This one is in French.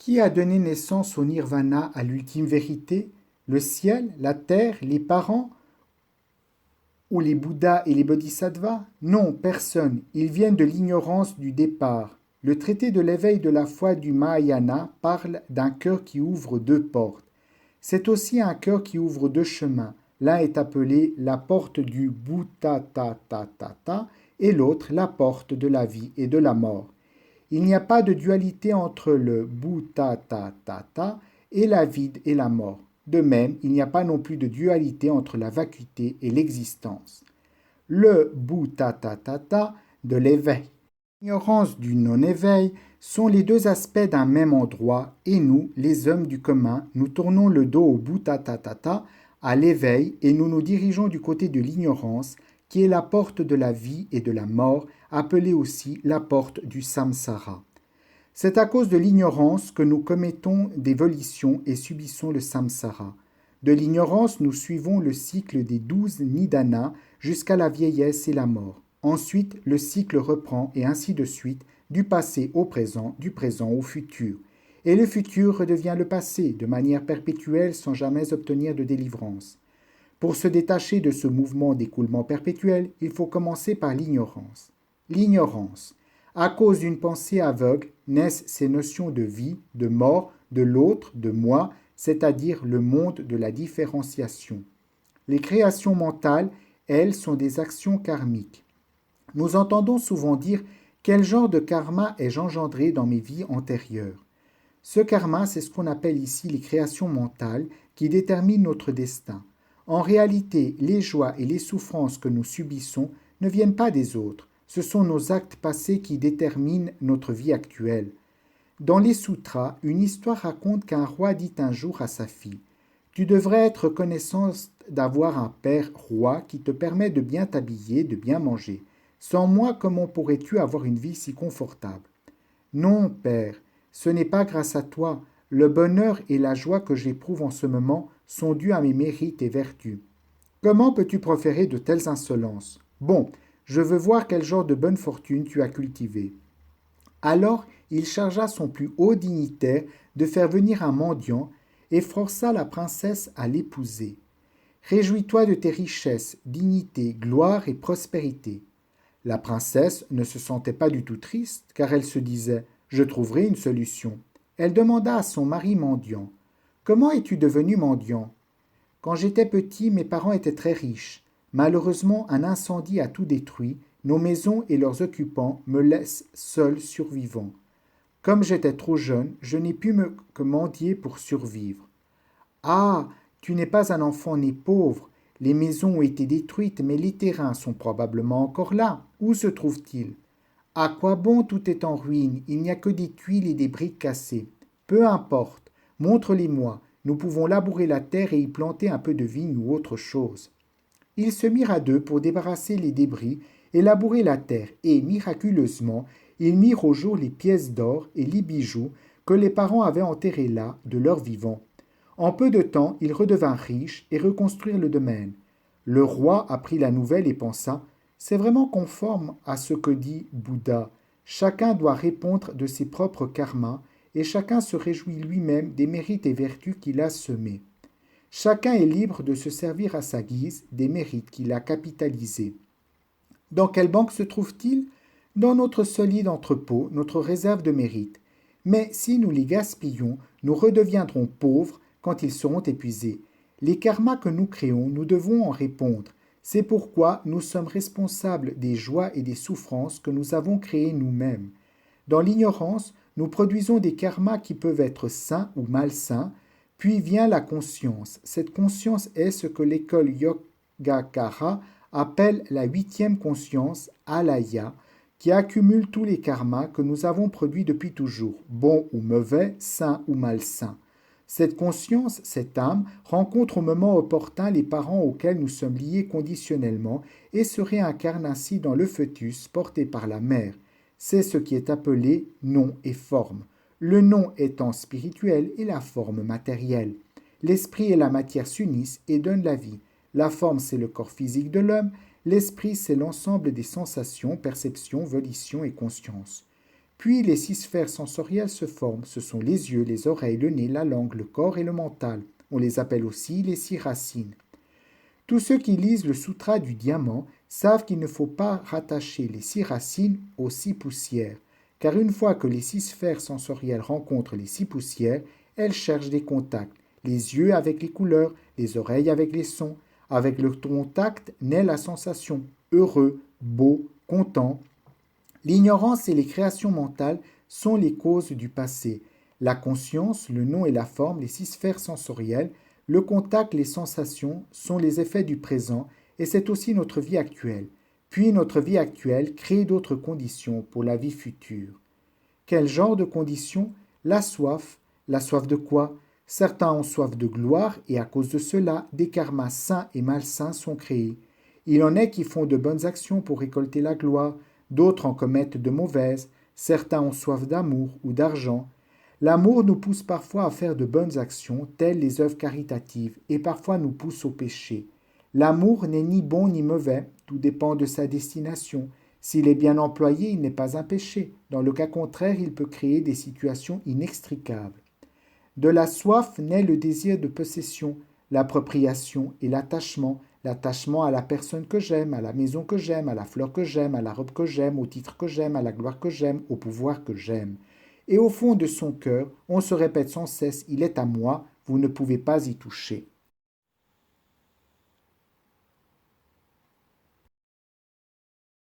Qui a donné naissance au nirvana, à l'ultime vérité? Le ciel, la terre, les parents ou les Bouddhas et les Bodhisattvas? Non, personne. Ils viennent de l'ignorance du départ. Le traité de l'éveil de la foi du Mahayana parle d'un cœur qui ouvre deux portes. C'est aussi un cœur qui ouvre deux chemins. L'un est appelé la porte du Bhuta-ta-ta-ta-ta et l'autre la porte de la vie et de la mort. Il n'y a pas de dualité entre le Bhuta-ta-ta-ta et la vide et la mort. De même, il n'y a pas non plus de dualité entre la vacuité et l'existence. Le Bhuta-ta-ta-ta de l'éveil, l'ignorance du non-éveil sont les deux aspects d'un même endroit et nous, les hommes du commun, nous tournons le dos au Bhuta-ta-ta-ta, à l'éveil et nous nous dirigeons du côté de l'ignorance qui est la porte de la vie et de la mort, appelée aussi la porte du samsara. C'est à cause de l'ignorance que nous commettons des volitions et subissons le samsara. De l'ignorance, nous suivons le cycle des 12 nidanas jusqu'à la vieillesse et la mort. Ensuite, le cycle reprend et ainsi de suite, du passé au présent, du présent au futur. Et le futur redevient le passé, de manière perpétuelle sans jamais obtenir de délivrance. Pour se détacher de ce mouvement d'écoulement perpétuel, il faut commencer par l'ignorance. L'ignorance. À cause d'une pensée aveugle, naissent ces notions de vie, de mort, de l'autre, de moi, c'est-à-dire le monde de la différenciation. Les créations mentales, elles, sont des actions karmiques. Nous entendons souvent dire quel genre de karma ai-je engendré dans mes vies antérieures. Ce karma, c'est ce qu'on appelle ici les créations mentales qui déterminent notre destin. En réalité, les joies et les souffrances que nous subissons ne viennent pas des autres. Ce sont nos actes passés qui déterminent notre vie actuelle. Dans les sutras, une histoire raconte qu'un roi dit un jour à sa fille: Tu devrais être reconnaissante d'avoir un père roi qui te permet de bien t'habiller, de bien manger. Sans moi, comment pourrais-tu avoir une vie si confortable? Non, père, ce n'est pas grâce à toi. Le bonheur et la joie que j'éprouve en ce moment sont dus à mes mérites et vertus. Comment peux-tu proférer de telles insolences? Bon, je veux voir quel genre de bonne fortune tu as cultivé. Alors il chargea son plus haut dignitaire de faire venir un mendiant et força la princesse à l'épouser. Réjouis-toi de tes richesses, dignité, gloire et prospérité. La princesse ne se sentait pas du tout triste, car elle se disait: Je trouverai une solution. Elle demanda à son mari mendiant: Comment es-tu devenu mendiant? Quand j'étais petit, mes parents étaient très riches. Malheureusement, un incendie a tout détruit. Nos maisons et leurs occupants me laissent seul survivant. Comme j'étais trop jeune, je n'ai pu que mendier pour survivre. Ah, tu n'es pas un enfant né pauvre. Les maisons ont été détruites, mais les terrains sont probablement encore là. Où se trouvent-ils? À quoi bon, tout est en ruine, il n'y a que des tuiles et des briques cassées. Peu importe, montre-les-moi, nous pouvons labourer la terre et y planter un peu de vigne ou autre chose. Ils se mirent à deux pour débarrasser les débris et labourer la terre, et, miraculeusement, ils mirent au jour les pièces d'or et les bijoux que les parents avaient enterrés là de leur vivant. En peu de temps, ils redevinrent riches et reconstruirent le domaine. Le roi apprit la nouvelle et pensa: C'est vraiment conforme à ce que dit Bouddha. Chacun doit répondre de ses propres karmas et chacun se réjouit lui-même des mérites et vertus qu'il a semés. Chacun est libre de se servir à sa guise des mérites qu'il a capitalisés. Dans quelle banque se trouve-t-il? Dans notre solide entrepôt, notre réserve de mérites. Mais si nous les gaspillons, nous redeviendrons pauvres quand ils seront épuisés. Les karmas que nous créons, nous devons en répondre. C'est pourquoi nous sommes responsables des joies et des souffrances que nous avons créées nous-mêmes. Dans l'ignorance, nous produisons des karmas qui peuvent être sains ou malsains, puis vient la conscience. Cette conscience est ce que l'école Yogacara appelle la huitième conscience, Alaya, qui accumule tous les karmas que nous avons produits depuis toujours, bons ou mauvais, sains ou malsains. Cette conscience, cette âme, rencontre au moment opportun les parents auxquels nous sommes liés conditionnellement et se réincarne ainsi dans le fœtus porté par la mère. C'est ce qui est appelé nom et forme. Le nom étant spirituel et la forme matérielle. L'esprit et la matière s'unissent et donnent la vie. La forme, c'est le corps physique de l'homme. L'esprit, c'est l'ensemble des sensations, perceptions, volitions et consciences. Puis les 6 sphères sensorielles se forment. Ce sont les yeux, les oreilles, le nez, la langue, le corps et le mental. On les appelle aussi les 6 racines. Tous ceux qui lisent le sutra du diamant savent qu'il ne faut pas rattacher les 6 racines aux 6 poussières, car une fois que les 6 sphères sensorielles rencontrent les 6 poussières, elles cherchent des contacts, les yeux avec les couleurs, les oreilles avec les sons. Avec le contact naît la sensation heureux, beau, content. L'ignorance et les créations mentales sont les causes du passé. La conscience, le nom et la forme, les 6 sphères sensorielles, le contact, les sensations sont les effets du présent et c'est aussi notre vie actuelle. Puis notre vie actuelle crée d'autres conditions pour la vie future. Quel genre de conditions? La soif. La soif de quoi? Certains ont soif de gloire et à cause de cela, des karmas sains et malsains sont créés. Il en est qui font de bonnes actions pour récolter la gloire, d'autres en commettent de mauvaises. Certains ont soif d'amour ou d'argent. L'amour nous pousse parfois à faire de bonnes actions, telles les œuvres caritatives, et parfois nous pousse au péché. L'amour n'est ni bon ni mauvais, tout dépend de sa destination. S'il est bien employé, il n'est pas un péché. Dans le cas contraire, il peut créer des situations inextricables. De la soif naît le désir de possession, l'appropriation et l'attachement à la personne que j'aime, à la maison que j'aime, à la fleur que j'aime, à la robe que j'aime, au titre que j'aime, à la gloire que j'aime, au pouvoir que j'aime. Et au fond de son cœur, on se répète sans cesse, il est à moi, vous ne pouvez pas y toucher.